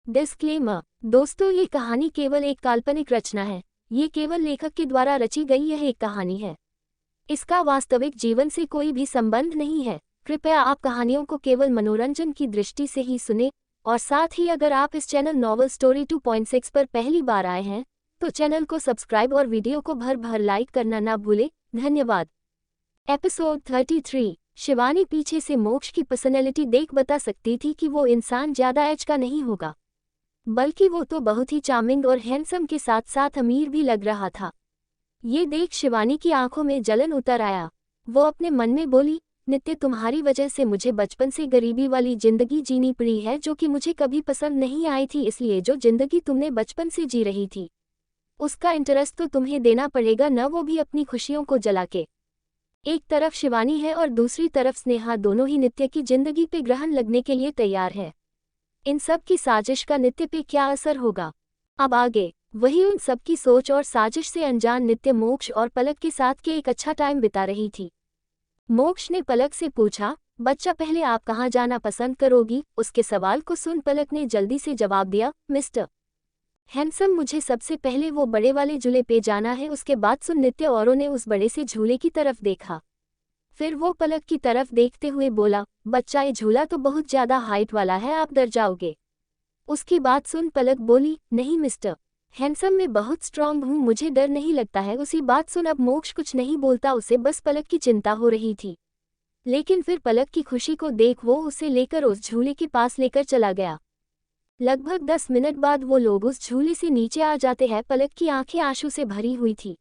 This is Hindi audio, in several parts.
डिस्क्लेमर। दोस्तों, ये कहानी केवल एक काल्पनिक रचना है। ये केवल लेखक के द्वारा रची गई यह एक कहानी है। इसका वास्तविक जीवन से कोई भी संबंध नहीं है। कृपया आप कहानियों को केवल मनोरंजन की दृष्टि से ही सुने, और साथ ही अगर आप इस चैनल नॉवल स्टोरी 2.6 पर पहली बार आए हैं तो चैनल को सब्सक्राइब और वीडियो को भर भर लाइक करना ना भूलें। धन्यवाद। एपिसोड 33। शिवानी पीछे से मोक्ष की पर्सनैलिटी देख बता सकती थी कि वो इंसान ज्यादा एज का नहीं होगा, बल्कि वो तो बहुत ही चार्मिंग और हैंडसम के साथ साथ अमीर भी लग रहा था। ये देख शिवानी की आंखों में जलन उतर आया। वो अपने मन में बोली, नित्य, तुम्हारी वजह से मुझे बचपन से गरीबी वाली जिंदगी जीनी पड़ी है जो कि मुझे कभी पसंद नहीं आई थी। इसलिए जो जिंदगी तुमने बचपन से जी रही थी उसका इंटरेस्ट तो तुम्हें देना पड़ेगा न, वो भी अपनी खुशियों को जला के। एक तरफ शिवानी है और दूसरी तरफ स्नेहा, दोनों ही नित्य की जिंदगी पे ग्रहण लगने के लिए तैयार है। इन सब की साजिश का नित्य पे क्या असर होगा? अब आगे वही उन सब की सोच और साजिश से अनजान नित्य मोक्ष और पलक के साथ के एक अच्छा टाइम बिता रही थी। मोक्ष ने पलक से पूछा, बच्चा, पहले आप कहाँ जाना पसंद करोगी? उसके सवाल को सुन पलक ने जल्दी से जवाब दिया, मिस्टर हैंडसम, मुझे सबसे पहले वो बड़े वाले झूले पे जाना है। उसके बाद सुन नित्य औरों ने उस बड़े से झूले की तरफ देखा। फिर वो पलक की तरफ देखते हुए बोला, बच्चा, ये झूला तो बहुत ज्यादा हाइट वाला है, आप डर जाओगे। उसकी बात सुन पलक बोली, नहीं मिस्टर हैंडसम, मैं बहुत स्ट्रांग हूँ, मुझे डर नहीं लगता है। उसी बात सुन अब मोक्ष कुछ नहीं बोलता, उसे बस पलक की चिंता हो रही थी। लेकिन फिर पलक की खुशी को देख वो उसे लेकर उस झूले के पास लेकर चला गया। लगभग 10 मिनट बाद वो लोग उस झूले से नीचे आ जाते हैं। पलक की आंखें आंसू से भरी हुई थी।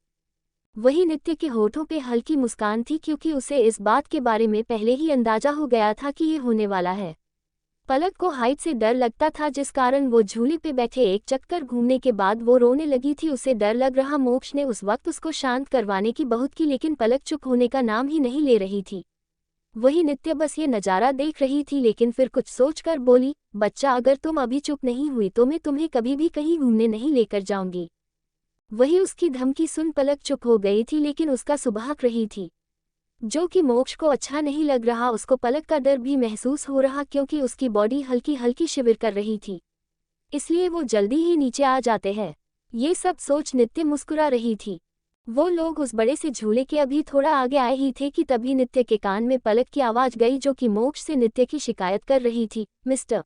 वही नित्य के होठों पे हल्की मुस्कान थी, क्योंकि उसे इस बात के बारे में पहले ही अंदाजा हो गया था कि ये होने वाला है। पलक को हाइट से डर लगता था, जिस कारण वो झूले पे बैठे एक चक्कर घूमने के बाद वो रोने लगी थी। उसे डर लग रहा। मोक्ष ने उस वक्त उसको शांत करवाने की बहुत की, लेकिन पलक चुप होने का नाम ही नहीं ले रही थी। वही नित्य बस ये नज़ारा देख रही थी, लेकिन फिर कुछ सोचकर बोली, बच्चा, अगर तुम अभी चुप नहीं हुई तो मैं तुम्हें कभी भी कहीं घूमने नहीं लेकर जाऊंगी। वही उसकी धमकी सुन पलक चुप हो गई थी, लेकिन उसका सुबह रही थी, जो कि मोक्ष को अच्छा नहीं लग रहा। उसको पलक का डर भी महसूस हो रहा, क्योंकि उसकी बॉडी हल्की हल्की शिविर कर रही थी। इसलिए वो जल्दी ही नीचे आ जाते हैं। ये सब सोच नित्य मुस्कुरा रही थी। वो लोग उस बड़े से झूले के अभी थोड़ा आगे आए ही थे कि तभी नित्य के कान में पलक की आवाज गई, जो कि मोक्ष से नित्य की शिकायत कर रही थी, मिस्टर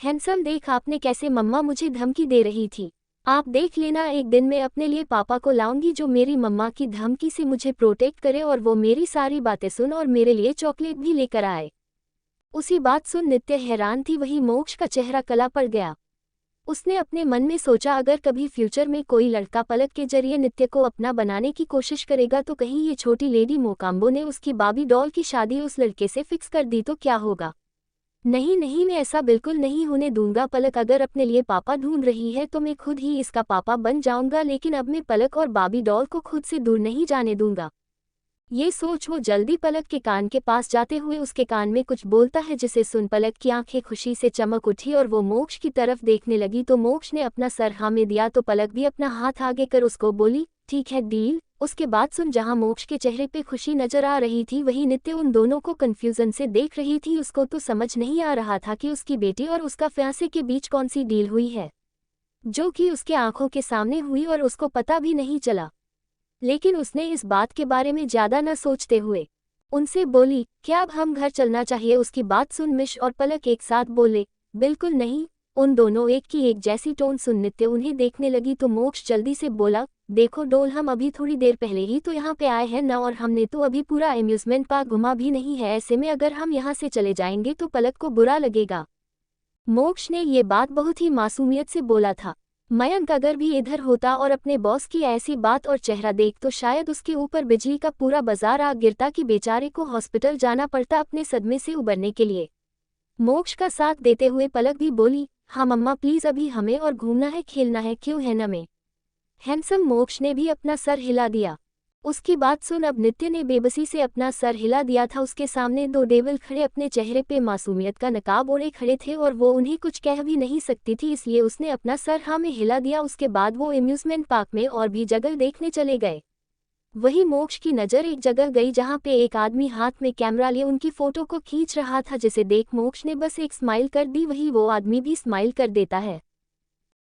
हैंडसम, देख आपने कैसे मम्मा मुझे धमकी दे रही थी। आप देख लेना, एक दिन मैं अपने लिए पापा को लाऊंगी जो मेरी मम्मा की धमकी से मुझे प्रोटेक्ट करे और वो मेरी सारी बातें सुन और मेरे लिए चॉकलेट भी लेकर आए। उसी बात सुन नित्य हैरान थी। वही मोक्ष का चेहरा कला पड़ गया। उसने अपने मन में सोचा, अगर कभी फ्यूचर में कोई लड़का पलक के जरिए नित्य को अपना बनाने की कोशिश करेगा तो कहीं ये छोटी लेडी मोकाम्बो ने उसकी बाबी डॉल की शादी उस लड़के से फिक्स कर दी तो क्या होगा? नहीं नहीं, मैं ऐसा बिल्कुल नहीं होने दूंगा। पलक अगर अपने लिए पापा ढूंढ रही है तो मैं खुद ही इसका पापा बन जाऊंगा, लेकिन अब मैं पलक और बाबी डॉल को खुद से दूर नहीं जाने दूंगा। ये सोच वो जल्दी पलक के कान के पास जाते हुए उसके कान में कुछ बोलता है, जिसे सुन पलक की आंखें खुशी से चमक उठी और वो मोक्ष की तरफ देखने लगी। तो मोक्ष ने अपना सर हाँ में दिया, तो पलक भी अपना हाथ आगे कर उसको बोली, ठीक है, डील। उसके बाद सुन जहां मोक्ष के चेहरे पे खुशी नजर आ रही थी, वही नित्य उन दोनों को कंफ्यूजन से देख रही थी। उसको तो समझ नहीं आ रहा था कि उसकी बेटी और उसका फियांसे के बीच कौन सी डील हुई है, जो कि उसके आंखों के सामने हुई और उसको पता भी नहीं चला। लेकिन उसने इस बात के बारे में ज्यादा न सोचते हुए उनसे बोली, क्या अब हम घर चलना चाहिए? उसकी बात सुन मिश और पलक एक साथ बोले, बिल्कुल नहीं। उन दोनों एक की एक जैसी टोन सुन नित्य उन्हें देखने लगी। तो मोक्ष जल्दी से बोला, देखो डोल, हम अभी थोड़ी देर पहले ही तो यहाँ पे आए हैं न, और हमने तो अभी पूरा अम्यूजमेंट पार्क घुमा भी नहीं है। ऐसे में अगर हम यहाँ से चले जाएंगे तो पलक को बुरा लगेगा। मोक्ष ने ये बात बहुत ही मासूमियत से बोला था। मयंक अगर भी इधर होता और अपने बॉस की ऐसी बात और चेहरा देख तो शायद उसके ऊपर बिजली का पूरा बाजार आ गिरता कि बेचारे को हॉस्पिटल जाना पड़ता अपने सदमे से उबरने के लिए। मोक्ष का साथ देते हुए पलक भी बोली, हाँ मम्मा प्लीज, अभी हमें और घूमना है, खेलना है, क्यों है न में। हैंडसम मोक्ष ने भी अपना सर हिला दिया। उसकी बात सुन अब नित्य ने बेबसी से अपना सर हिला दिया था। उसके सामने दो डेविल खड़े अपने चेहरे पे मासूमियत का नकाब ओढ़े खड़े थे और वो उन्हें कुछ कह भी नहीं सकती थी, इसलिए उसने अपना सर हाँ में हिला दिया। उसके बाद वो अम्यूजमेंट पार्क में और भी जगह देखने चले गए। वही मोक्ष की नज़र एक जगह गई जहां पे एक आदमी हाथ में कैमरा लिए उनकी फोटो को खींच रहा था, जिसे देख मोक्ष ने बस एक स्माइल कर दी। वही वो आदमी भी स्माइल कर देता है।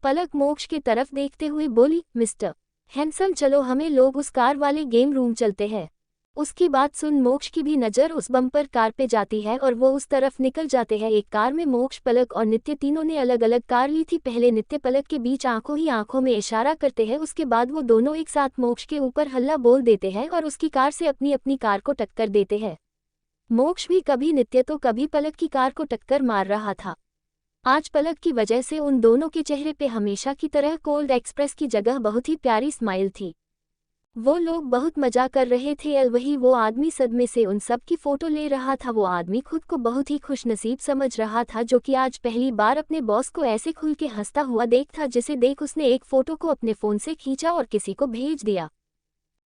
पलक मोक्ष की तरफ देखते हुए बोली, मिस्टर हैंडसम, चलो हमें लोग उस कार वाले गेम रूम चलते हैं। उसकी बात सुन मोक्ष की भी नज़र उस बम्पर कार पे जाती है और वो उस तरफ निकल जाते हैं। एक कार में मोक्ष, पलक और नित्य तीनों ने अलग अलग कार ली थी। पहले नित्य पलक के बीच आंखों ही आंखों में इशारा करते हैं, उसके बाद वो दोनों एक साथ मोक्ष के ऊपर हल्ला बोल देते हैं और उसकी कार से अपनी अपनी कार को टक्कर देते हैं। मोक्ष भी कभी नित्य तो कभी पलक की कार को टक्कर मार रहा था। आज पलक की वजह से उन दोनों के चेहरे पे हमेशा की तरह कोल्ड एक्सप्रेस की जगह बहुत ही प्यारी स्माइल थी। वो लोग बहुत मजा कर रहे थे। वही वो आदमी सदमे से उन सब की फोटो ले रहा था। वो आदमी खुद को बहुत ही खुशनसीब समझ रहा था, जो कि आज पहली बार अपने बॉस को ऐसे खुल के हंसता हुआ देखा, जिसे देख उसने एक फोटो को अपने फ़ोन से खींचा और किसी को भेज दिया।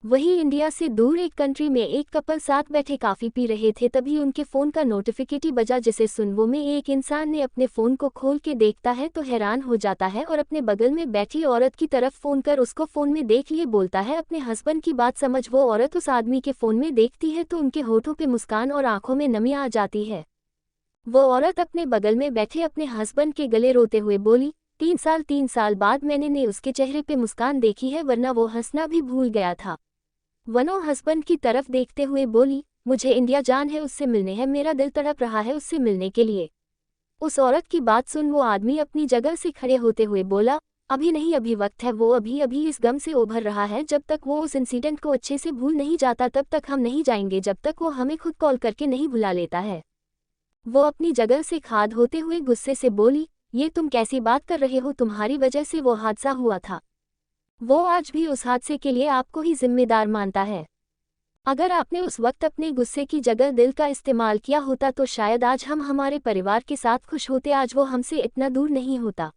वही इंडिया से दूर एक कंट्री में एक कपल साथ बैठे काफ़ी पी रहे थे। तभी उनके फ़ोन का नोटिफिकेशन बजा, जिसे सुनवो में एक इंसान ने अपने फ़ोन को खोल के देखता है तो हैरान हो जाता है और अपने बगल में बैठी औरत की तरफ फ़ोन कर उसको फ़ोन में देख लिए बोलता है। अपने हस्बैंड की बात समझ वो औरत उस आदमी के फ़ोन में देखती है तो उनके होठों पे मुस्कान और आंखों में नमी आ जाती है। वो औरत अपने बगल में बैठे अपने हस्बैंड के गले रोते हुए बोली, 3 साल बाद मैंने उसके चेहरे पे मुस्कान देखी है, वरना वो हंसना भी भूल गया था। वनो हस्बैंड की तरफ देखते हुए बोली, मुझे इंडिया जान है, उससे मिलने है, मेरा दिल तड़प रहा है उससे मिलने के लिए। उस औरत की बात सुन वो आदमी अपनी जगह से खड़े होते हुए बोला, अभी नहीं, अभी वक्त है, वो अभी अभी इस गम से उभर रहा है। जब तक वो उस इंसिडेंट को अच्छे से भूल नहीं जाता तब तक हम नहीं जाएंगे, जब तक वो हमें खुद कॉल करके नहीं बुला लेता है। वो अपनी जगह से खाद होते हुए गुस्से से बोली, ये तुम कैसी बात कर रहे हो, तुम्हारी वजह से वो हादसा हुआ था। वो आज भी उस हादसे के लिए आपको ही जिम्मेदार मानता है। अगर आपने उस वक्त अपने गुस्से की जगह दिल का इस्तेमाल किया होता तो शायद आज हम हमारे परिवार के साथ खुश होते, आज वो हमसे इतना दूर नहीं होता।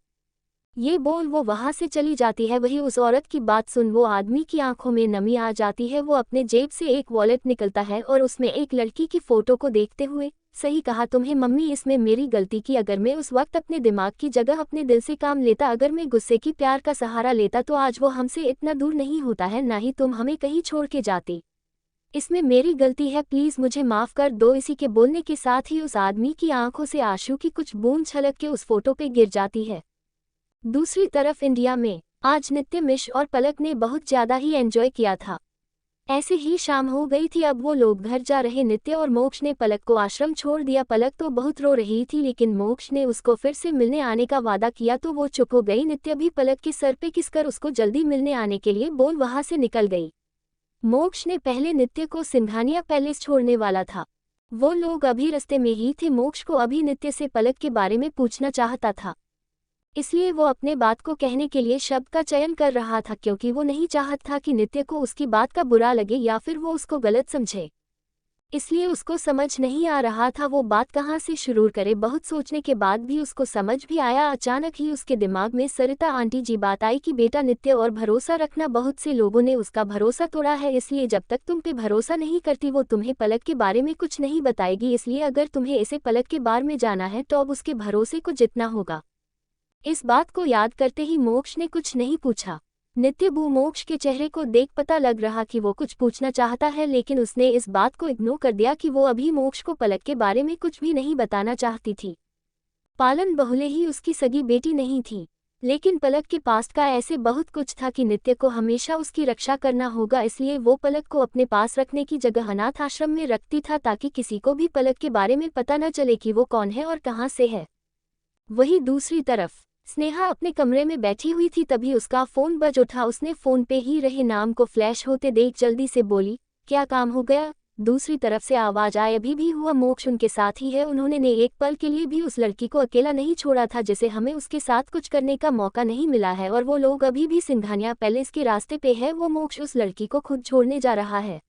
ये बोल वो वहाँ से चली जाती है। वही उस औरत की बात सुन वो आदमी की आंखों में नमी आ जाती है। वो अपने जेब से एक वॉलेट निकलता है और उसमें एक लड़की की फ़ोटो को देखते हुए, सही कहा तुम्हें मम्मी, इसमें मेरी गलती की। अगर मैं उस वक्त अपने दिमाग की जगह अपने दिल से काम लेता, अगर मैं गुस्से की प्यार का सहारा लेता तो आज वो हमसे इतना दूर नहीं होता है, ना ही तुम हमें कहीं छोड़ के जाती। इसमें मेरी गलती है, प्लीज़ मुझे माफ़ कर दो। इसी के बोलने के साथ ही उस आदमी की आंखों से आंसू की कुछ बूंद छलक के उस फोटो पे गिर जाती है। दूसरी तरफ इंडिया में आज नित्य मिश और पलक ने बहुत ज़्यादा ही एंजॉय किया था। ऐसे ही शाम हो गई थी, अब वो लोग घर जा रहे। नित्य और मोक्ष ने पलक को आश्रम छोड़ दिया। पलक तो बहुत रो रही थी, लेकिन मोक्ष ने उसको फिर से मिलने आने का वादा किया तो वो चुप हो गई। नित्य भी पलक के सर पे किसकर उसको जल्दी मिलने आने के लिए बोल वहाँ से निकल गई। मोक्ष ने पहले नित्य को सिंघानिया पैलेस छोड़ने वाला था। वो लोग अभी रास्ते में ही थे। मोक्ष को अभी नित्य से पलक के बारे में पूछना चाहता था, इसलिए वो अपने बात को कहने के लिए शब्द का चयन कर रहा था, क्योंकि वो नहीं चाहता था कि नित्य को उसकी बात का बुरा लगे या फिर वो उसको गलत समझे। इसलिए उसको समझ नहीं आ रहा था वो बात कहाँ से शुरू करे। बहुत सोचने के बाद भी उसको समझ भी आया। अचानक ही उसके दिमाग में सरिता आंटी जी बात आई कि बेटा नित्य और भरोसा रखना, बहुत से लोगों ने उसका भरोसा तोड़ा है, इसलिए जब तक तुम पे भरोसा नहीं करती वो तुम्हें पलक के बारे में कुछ नहीं बताएगी। इसलिए अगर तुम्हें ऐसे पलक के बारे में जाना है तो अब उसके भरोसे को जितना होगा। इस बात को याद करते ही मोक्ष ने कुछ नहीं पूछा। नित्य मोक्ष के चेहरे को देख पता लग रहा कि वो कुछ पूछना चाहता है, लेकिन उसने इस बात को इग्नोर कर दिया कि वो अभी मोक्ष को पलक के बारे में कुछ भी नहीं बताना चाहती थी। पालन बहुले ही उसकी सगी बेटी नहीं थी, लेकिन पलक के पास का ऐसे बहुत कुछ था कि नित्य को हमेशा उसकी रक्षा करना होगा। इसलिए वो पलक को अपने पास रखने की जगह अनाथ आश्रम में रखती था, ताकि किसी को भी पलक के बारे में पता न चले कि वो कौन है और कहाँ से है। वही दूसरी तरफ स्नेहा अपने कमरे में बैठी हुई थी, तभी उसका फ़ोन बज उठा। उसने फ़ोन पे ही रहे नाम को फ्लैश होते देख जल्दी से बोली, क्या काम हो गया? दूसरी तरफ से आवाज़ आए, अभी भी हुआ, मोक्ष उनके साथ ही है। उन्होंने ने एक पल के लिए भी उस लड़की को अकेला नहीं छोड़ा था, जिसे हमें उसके साथ कुछ करने का मौका नहीं मिला है, और वो लोग अभी भी सिंघानिया पैलेस के रास्ते पे है। वो मोक्ष उस लड़की को खुद छोड़ने जा रहा है।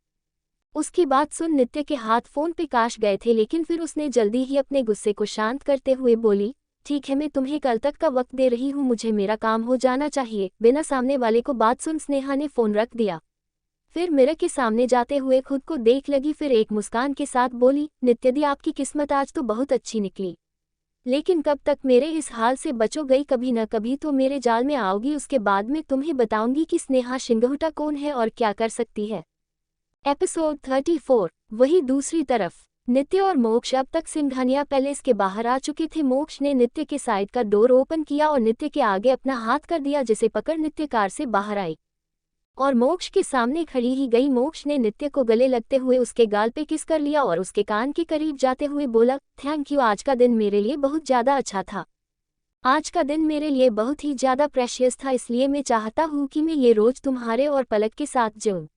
उसकी बात सुन नित्य के हाथ फ़ोन पे काश गए थे, लेकिन फिर उसने जल्दी ही अपने गुस्से को शांत करते हुए बोली, ठीक है, मैं तुम्हें कल तक का वक्त दे रही हूँ, मुझे मेरा काम हो जाना चाहिए। बिना सामने वाले को बात सुन स्नेहा ने फ़ोन रख दिया। फिर मिरर के सामने जाते हुए खुद को देख लगी, फिर एक मुस्कान के साथ बोली, नित्य दी आपकी किस्मत आज तो बहुत अच्छी निकली, लेकिन कब तक मेरे इस हाल से बचोगी? कभी न कभी तो मेरे जाल में आओगी। उसके बाद मैं तुम्हें बताऊंगी कि स्नेहा शिंगहुटा कौन है और क्या कर सकती है। एपिसोड 34। वही दूसरी तरफ नित्य और मोक्ष अब तक सिंघानिया पैलेस के बाहर आ चुके थे। मोक्ष ने नित्य के साइड का डोर ओपन किया और नित्य के आगे अपना हाथ कर दिया, जिसे पकड़ नित्य कार से बाहर आई और मोक्ष के सामने खड़ी ही गई। मोक्ष ने नित्य को गले लगते हुए उसके गाल पे किस कर लिया और उसके कान के करीब जाते हुए बोला, थैंक यू, आज का दिन मेरे लिए बहुत ज़्यादा अच्छा था। आज का दिन मेरे लिए बहुत ही ज़्यादा प्रेशियस था, इसलिए मैं चाहता हूँ कि मैं ये रोज़ तुम्हारे और पलक के साथ जाऊँ।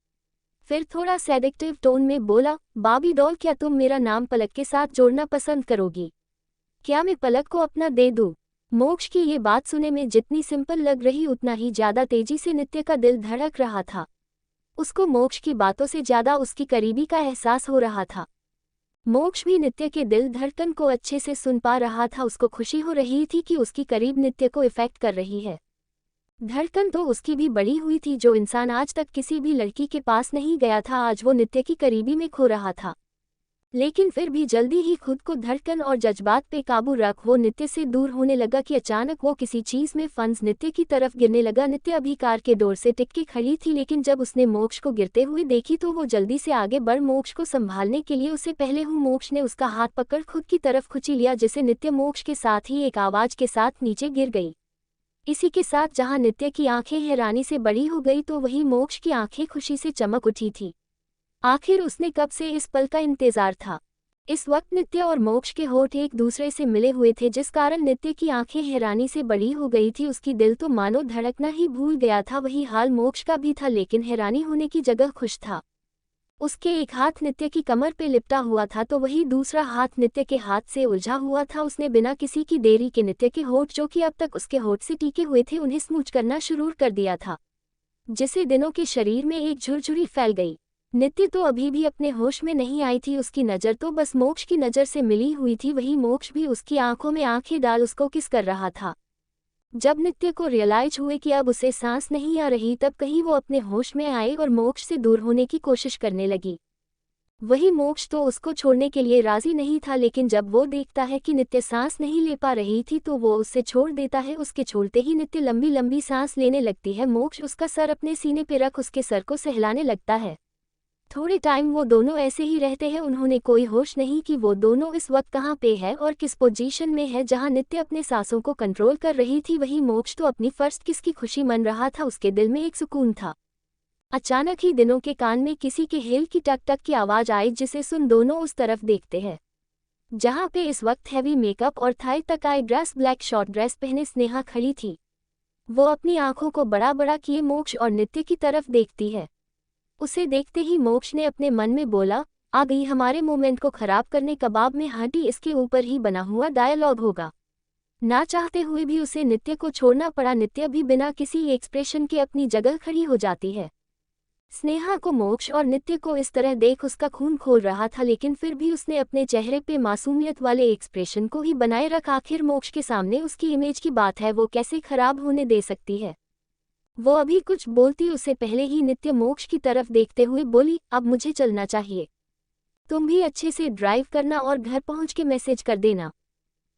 फिर थोड़ा सेडेक्टिव टोन में बोला, बाबी डॉल, क्या तुम मेरा नाम पलक के साथ जोड़ना पसंद करोगी? क्या मैं पलक को अपना दे दूँ? मोक्ष की ये बात सुने में जितनी सिंपल लग रही उतना ही ज़्यादा तेजी से नित्य का दिल धड़क रहा था। उसको मोक्ष की बातों से ज़्यादा उसकी करीबी का एहसास हो रहा था। मोक्ष भी नित्य के दिल धड़कन को अच्छे से सुन पा रहा था। उसको खुशी हो रही थी कि उसकी करीब नित्य को इफेक्ट कर रही है। धड़कन तो उसकी भी बड़ी हुई थी। जो इंसान आज तक किसी भी लड़की के पास नहीं गया था, आज वो नित्य की करीबी में खो रहा था। लेकिन फिर भी जल्दी ही खुद को धड़कन और जज्बात पे काबू रख वो नित्य से दूर होने लगा कि अचानक वो किसी चीज़ में फंस नित्य की तरफ गिरने लगा। नित्य अभी कार के डोर से टिक के खड़ी थी, लेकिन जब उसने मोक्ष को गिरते हुए देखी तो वो जल्दी से आगे बढ़ मोक्ष को संभालने के लिए उससे पहले मोक्ष ने उसका हाथ पकड़ खुद की तरफ खींच लिया, जिससे नित्य मोक्ष के साथ ही एक आवाज़ के साथ नीचे गिर गई। इसी के साथ जहां नित्य की आंखें हैरानी से बड़ी हो गई तो वहीं मोक्ष की आंखें खुशी से चमक उठी थी। आखिर उसने कब से इस पल का इंतजार था। इस वक्त नित्य और मोक्ष के होठ एक दूसरे से मिले हुए थे, जिस कारण नित्य की आंखें हैरानी से बड़ी हो गई थी। उसकी दिल तो मानो धड़कना ही भूल गया था। वही हाल मोक्ष का भी था, लेकिन हैरानी होने की जगह खुश था। उसके एक हाथ नित्य की कमर पे लिपटा हुआ था तो वही दूसरा हाथ नित्य के हाथ से उलझा हुआ था। उसने बिना किसी की देरी के नित्य के होठ, जो कि अब तक उसके होठ से टीके हुए थे, उन्हें स्मूच करना शुरू कर दिया था, जिससे दिनों के शरीर में एक झुरझुरी फैल गई। नित्य तो अभी भी अपने होश में नहीं आई थी। उसकी नज़र तो बस मोक्ष की नज़र से मिली हुई थी। वही मोक्ष भी उसकी आंखों में आंखें डाल उसको किस कर रहा था। जब नित्य को रियलाइज हुए कि अब उसे सांस नहीं आ रही, तब कहीं वो अपने होश में आए और मोक्ष से दूर होने की कोशिश करने लगी। वही मोक्ष तो उसको छोड़ने के लिए राजी नहीं था, लेकिन जब वो देखता है कि नित्य सांस नहीं ले पा रही थी तो वो उससे छोड़ देता है। उसके छोड़ते ही नित्य लंबी लंबी सांस लेने लगती है। मोक्ष उसका सर अपने सीने पे रख उसके सर को सहलाने लगता है। थोड़े टाइम वो दोनों ऐसे ही रहते हैं। उन्होंने कोई होश नहीं कि वो दोनों इस वक्त कहाँ पे है और किस पोजीशन में है। जहाँ नित्य अपने सांसों को कंट्रोल कर रही थी, वही मोक्ष तो अपनी फर्स्ट किस की खुशी मन रहा था। उसके दिल में एक सुकून था। अचानक ही दिनों के कान में किसी के हेल की टक टक की आवाज़ आई, जिसे सुन दोनों उस तरफ देखते हैं जहाँ पे इस वक्त हैवी मेकअप और थाई तक आई ड्रेस ब्लैक शॉर्ट ड्रेस पहने स्नेहा खड़ी थी। वो अपनी आंखों को बड़ा बड़ा किए मोक्ष और नित्य की तरफ देखती है। उसे देखते ही मोक्ष ने अपने मन में बोला, आ गई हमारे मोमेंट को खराब करने, कबाब में हड्डी इसके ऊपर ही बना हुआ डायलॉग होगा। ना चाहते हुए भी उसे नित्य को छोड़ना पड़ा। नित्य भी बिना किसी एक्सप्रेशन के अपनी जगह खड़ी हो जाती है। स्नेहा को मोक्ष और नित्य को इस तरह देख उसका खून खोल रहा था, लेकिन फिर भी उसने अपने चेहरे पे मासूमियत वाले एक्सप्रेशन को ही बनाए रख। आखिर मोक्ष के सामने उसकी इमेज की बात है, वो कैसे खराब होने दे सकती है। वो अभी कुछ बोलती उससे पहले ही नित्य मोक्ष की तरफ देखते हुए बोली, अब मुझे चलना चाहिए। तुम भी अच्छे से ड्राइव करना और घर पहुंच के मैसेज कर देना।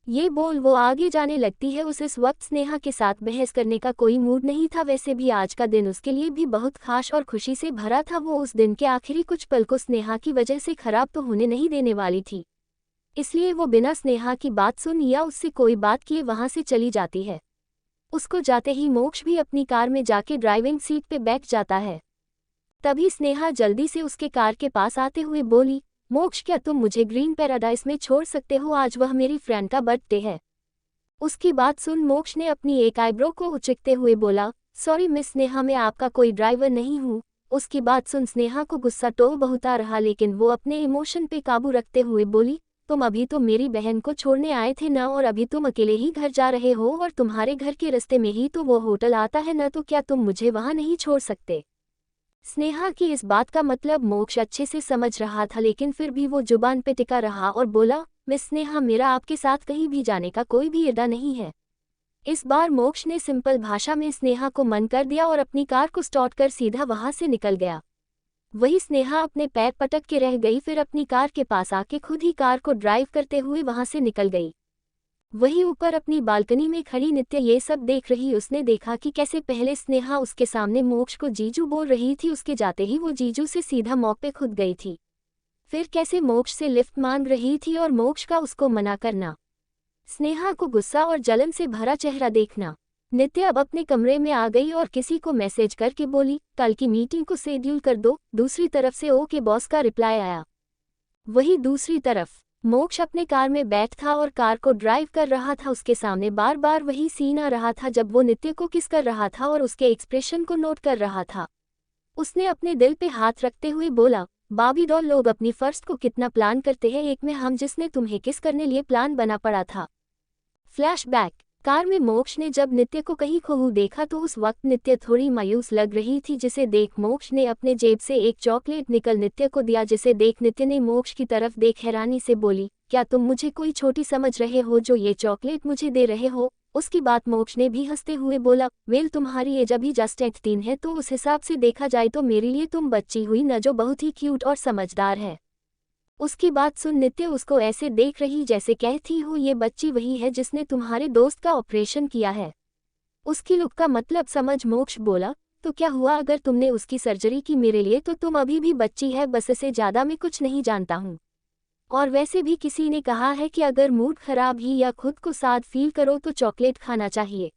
ये बोल वो आगे जाने लगती है। इस वक्त स्नेहा के साथ बहस करने का कोई मूड नहीं था। वैसे भी आज का दिन उसके लिए भी बहुत खास और खुशी से भरा था। वो उस दिन के आखिरी कुछ पल को स्नेहा की वजह से खराब तो होने नहीं देने वाली थी, इसलिए वो बिना स्नेहा की बात सुन या उससे कोई बात किए वहां से चली जाती है। उसको जाते ही मोक्ष भी अपनी कार में जाके ड्राइविंग सीट पे बैठ जाता है। तभी स्नेहा जल्दी से उसके कार के पास आते हुए बोली, मोक्ष, क्या तुम मुझे ग्रीन पैराडाइज में छोड़ सकते हो? आज वह मेरी फ्रेंड का बर्थडे है। उसकी बात सुन मोक्ष ने अपनी एक आईब्रो को उचकते हुए बोला, सॉरी मिस स्नेहा, मैं आपका कोई ड्राइवर नहीं हूँ। उसकी बात सुन स्नेहा को गुस्सा तो बहुत आ रहा, लेकिन वो अपने इमोशन पे काबू रखते हुए बोली, तुम अभी तो मेरी बहन को छोड़ने आए थे ना, और अभी तुम अकेले ही घर जा रहे हो, और तुम्हारे घर के रास्ते में ही तो वो होटल आता है ना, तो क्या तुम मुझे वहाँ नहीं छोड़ सकते? स्नेहा की इस बात का मतलब मोक्ष अच्छे से समझ रहा था, लेकिन फिर भी वो जुबान पे टिका रहा और बोला, मिस स्नेहा, मेरा आपके साथ कहीं भी जाने का कोई भी इरादा नहीं है। इस बार मोक्ष ने सिंपल भाषा में स्नेहा को मन कर दिया और अपनी कार को स्टार्ट कर सीधा वहां से निकल गया। वही स्नेहा अपने पैर पटक के रह गई, फिर अपनी कार के पास आके खुद ही कार को ड्राइव करते हुए वहां से निकल गई। वहीं ऊपर अपनी बालकनी में खड़ी नित्य ये सब देख रही उसने देखा कि कैसे पहले स्नेहा उसके सामने मोक्ष को जीजू बोल रही थी, उसके जाते ही वो जीजू से सीधा मॉक पे खुद गई थी। फिर कैसे मोक्ष से लिफ्ट मांग रही थी और मोक्ष का उसको मना करना, स्नेहा को गुस्सा और जलन से भरा चेहरा देखना। नित्य अब अपने कमरे में आ गई और किसी को मैसेज करके बोली कल की मीटिंग को शेड्यूल कर दो। दूसरी तरफ से ओके बॉस का रिप्लाई आया। वहीं दूसरी तरफ मोक्ष अपने कार में बैठ था और कार को ड्राइव कर रहा था। उसके सामने बार बार वही सीन आ रहा था जब वो नित्य को किस कर रहा था और उसके एक्सप्रेशन को नोट कर रहा था। उसने अपने दिल पे हाथ रखते हुए बोला, बाबी डॉल, लोग अपनी फर्स्ट को कितना प्लान करते हैं, एक में हम जिसने तुम्हें किस करने लिए प्लान बना पड़ा था। फ्लैशबैक। कार में मोक्ष ने जब नित्य को कहीं खोहू देखा तो उस वक्त नित्य थोड़ी मायूस लग रही थी, जिसे देख मोक्ष ने अपने जेब से एक चॉकलेट निकल नित्य को दिया, जिसे देख नित्य ने मोक्ष की तरफ देख हैरानी से बोली, क्या तुम मुझे कोई छोटी समझ रहे हो जो ये चॉकलेट मुझे दे रहे हो। उसकी बात मोक्ष ने भी हंसते हुए बोला, वेल तुम्हारी एज अभी जस्ट 18 है, तो उस हिसाब से देखा जाए तो मेरे लिए तुम बच्ची हुई न, जो बहुत ही क्यूट और समझदार है। उसकी बात सुन नित्य उसको ऐसे देख रही जैसे कहती हो ये बच्ची वही है जिसने तुम्हारे दोस्त का ऑपरेशन किया है। उसकी लुक का मतलब समझ मोक्ष बोला, तो क्या हुआ अगर तुमने उसकी सर्जरी की मेरे लिए, तो तुम अभी भी बच्ची है, बस इससे ज़्यादा मैं कुछ नहीं जानता हूँ। और वैसे भी किसी ने कहा है कि अगर मूड खराब ही या खुद को साथ फील करो तो चॉकलेट खाना चाहिए।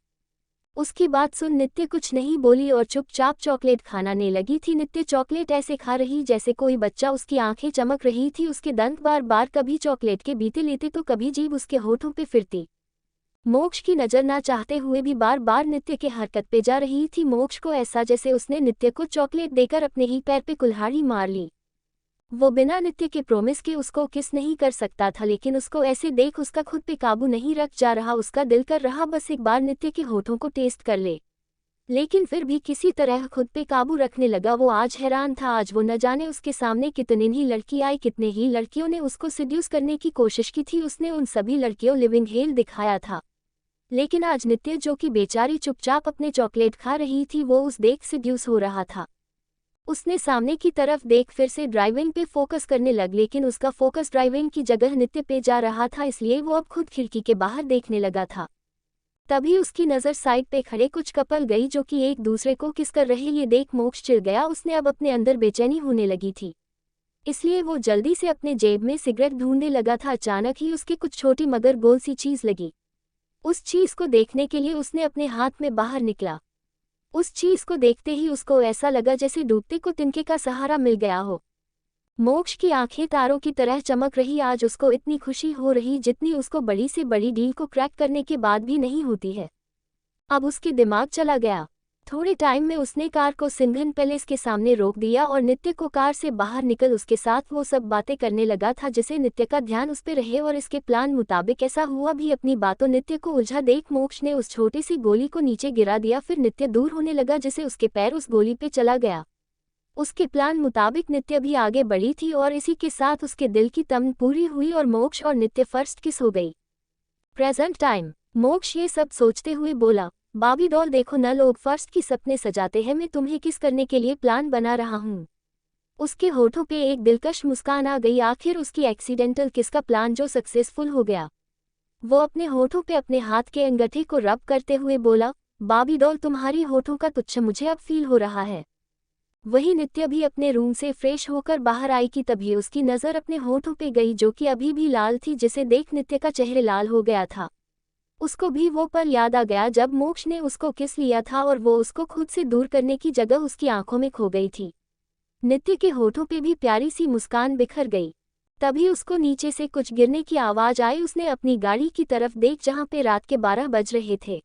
उसकी बात सुन नित्य कुछ नहीं बोली और चुपचाप चॉकलेट खाने लगी थी। नित्य चॉकलेट ऐसे खा रही जैसे कोई बच्चा, उसकी आंखें चमक रही थी, उसके दंत बार बार कभी चॉकलेट के बीते लेते तो कभी जीभ उसके होठों पे फिरती। मोक्ष की नज़र ना चाहते हुए भी बार बार नित्य के हरकत पे जा रही थी। मोक्ष को ऐसा जैसे उसने नित्य को चॉकलेट देकर अपने ही पैर पे कुल्हाड़ी मार ली। वो बिना नित्य के प्रॉमिस के उसको किस नहीं कर सकता था, लेकिन उसको ऐसे देख उसका खुद पे काबू नहीं रख जा रहा। उसका दिल कर रहा बस एक बार नित्य के होठों को टेस्ट कर ले, लेकिन फिर भी किसी तरह खुद पे काबू रखने लगा। वो आज हैरान था, आज वो न जाने उसके सामने कितनी ही लड़की आई, कितने ही लड़कियों ने उसको सिड्यूस करने की कोशिश की थी। उसने उन सभी लड़कियों लिविंग हेल दिखाया था, लेकिन आज नित्य जो कि बेचारी चुपचाप अपने चॉकलेट खा रही थी, वो उस देख सिड्यूस हो रहा था। उसने सामने की तरफ देख फिर से ड्राइविंग पे फोकस करने लग, लेकिन उसका फोकस ड्राइविंग की जगह नित्य पे जा रहा था, इसलिए वो अब खुद खिड़की के बाहर देखने लगा था। तभी उसकी नज़र साइड पे खड़े कुछ कपल गई जो कि एक दूसरे को किस कर रहे ये देख मोक्ष चिढ़ गया। उसने अब अपने अंदर बेचैनी होने लगी थी, इसलिए वो जल्दी से अपने जेब में सिगरेट ढूंढने लगा था। अचानक ही उसके कुछ छोटी मगर गोल सी चीज़ लगी। उस चीज़ को देखने के लिए उसने अपने हाथ में बाहर निकला। उस चीज़ को देखते ही उसको ऐसा लगा जैसे डूबते को तिनके का सहारा मिल गया हो। मोक्ष की आंखें तारों की तरह चमक रही। आज उसको इतनी खुशी हो रही जितनी उसको बड़ी से बड़ी डील को क्रैक करने के बाद भी नहीं होती है। अब उसके दिमाग चला गया। थोड़े टाइम में उसने कार को सिंघन पैलेस के सामने रोक दिया और नित्य को कार से बाहर निकल उसके साथ वो सब बातें करने लगा था, जिससे नित्य का ध्यान उस पे रहे और इसके प्लान मुताबिक ऐसा हुआ भी। अपनी बातों नित्य को उलझा देख मोक्ष ने उस छोटी सी गोली को नीचे गिरा दिया। फिर नित्य दूर होने लगा, जिसे उसके पैर उस गोली पे चला गया। उसके प्लान मुताबिक नित्य भी आगे बढ़ी थी और इसी के साथ उसके दिल की तमन्ना पूरी हुई और मोक्ष और नित्य फर्स्ट किस हो गई। Present time. मोक्ष ये सब सोचते हुए बोला, बाबी डॉल देखो न, लोग फर्स्ट की सपने सजाते हैं, मैं तुम्हें किस करने के लिए प्लान बना रहा हूँ। उसके होठों पे एक दिलकश मुस्कान आ गई। आखिर उसकी एक्सीडेंटल किस का प्लान जो सक्सेसफुल हो गया। वो अपने होठों पे अपने हाथ के अंगूठे को रब करते हुए बोला, बाबी डॉल तुम्हारी होठों का तुच्छ मुझे अब फील हो रहा है। वही नित्य भी अपने रूम से फ्रेश होकर बाहर आई कि तभी उसकी नज़र अपने होठों पे गई जो कि अभी भी लाल थी, जिसे देख नित्य का चेहरा लाल हो गया था। उसको भी वो पल याद आ गया जब मोक्ष ने उसको किस लिया था और वो उसको खुद से दूर करने की जगह उसकी आंखों में खो गई थी। नित्य के होठों पे भी प्यारी सी मुस्कान बिखर गई। तभी उसको नीचे से कुछ गिरने की आवाज़ आई। उसने अपनी गाड़ी की तरफ देख जहाँ पे रात के 12 बज रहे थे,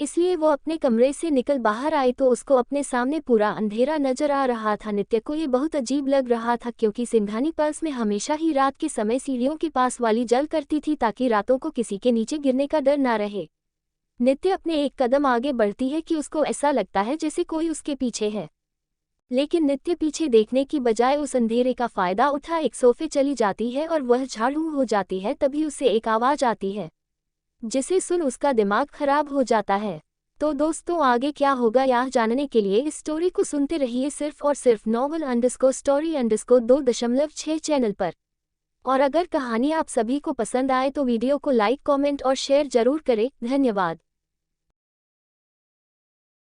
इसलिए वो अपने कमरे से निकल बाहर आई तो उसको अपने सामने पूरा अंधेरा नजर आ रहा था। नित्य को ये बहुत अजीब लग रहा था, क्योंकि सिंघानी पल्स में हमेशा ही रात के समय सीढ़ियों के पास वाली जल करती थी ताकि रातों को किसी के नीचे गिरने का डर ना रहे। नित्य अपने एक कदम आगे बढ़ती है कि उसको ऐसा लगता है जैसे कोई उसके पीछे है, लेकिन नित्य पीछे देखने की बजाय उस अंधेरे का फायदा उठा एक सोफे चली जाती है और वह झाड़ू हो जाती है। तभी उसे एक आवाज़ आती है जिसे सुन उसका दिमाग खराब हो जाता है। तो दोस्तों आगे क्या होगा यह जानने के लिए इस स्टोरी को सुनते रहिए सिर्फ और सिर्फ नॉवल_स्टोरी_2.6 चैनल पर। और अगर कहानी आप सभी को पसंद आए तो वीडियो को लाइक, कमेंट और शेयर जरूर करें। धन्यवाद।